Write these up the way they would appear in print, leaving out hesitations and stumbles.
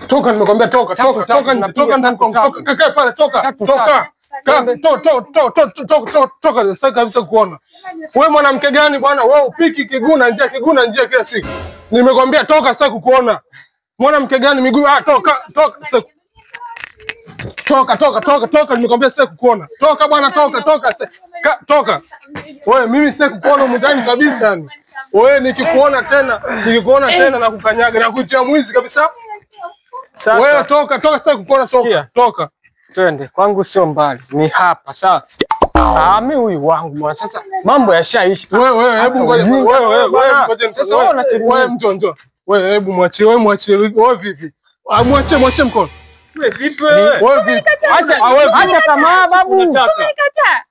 Toka nimekwambia toka ndani kwa toka. Kaa pale toka. Toka sasa kabisa kuona. Wewe mwanamke gani bwana? Wewe upiki kiguna njia kila siku. Nimekwambia toka sasa kukuona. Mwanamke gani miguu toka. Toka nimekwambia sasa kukuona. Toka bwana toka. Wewe mimi sasa kukuona mndani kabisa yani. Wewe nikikuona tena na kukanyaga na kutia mwizi kabisa. Sasa wewe toka sasa kukuona toka. Twende kwangu sio mbali. Ni hapa sawa. Mimi huyu wangu mwana sasa mambo yashaishi. Wewe hebu ngoja wewe mtonjo. Wewe hebu mwachie wewe vipi? Mwachie mkono. Wewe vipi wewe? Acha tamaa babu.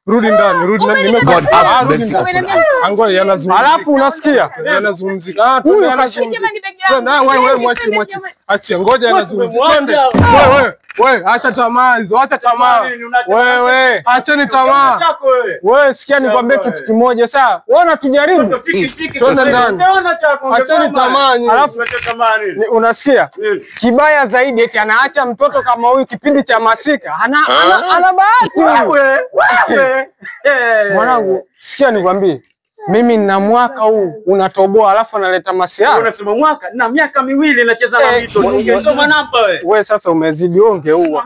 Rudi ndani nimekuwa angoja yanazungumzika. Alafu unasikia? Yanazungumzika. Wewe mwachie. Achia ngoja yanazungumzika. Twende. Wewe acha tamaa hizo, acha tamaa. Wewe acheni tamaa. Wewe sikia nikwambie kitu kimoja sawa? Wewe unatujaribu. Twende ndani. Acheni tamaa. Alafu unasikia? Kibaya zaidi eti anaacha mtoto kama huyu kipindi cha masika. Ana bahati. Wewe. Mwanangu, sikia nikwambie. Mimi nina mwaka huu unatoboa alafu analeta masiara. Unasema mwaka na miaka miwili nacheza na mito. Ungesoma namba wewe. Wewe sasa umezidi onge huo.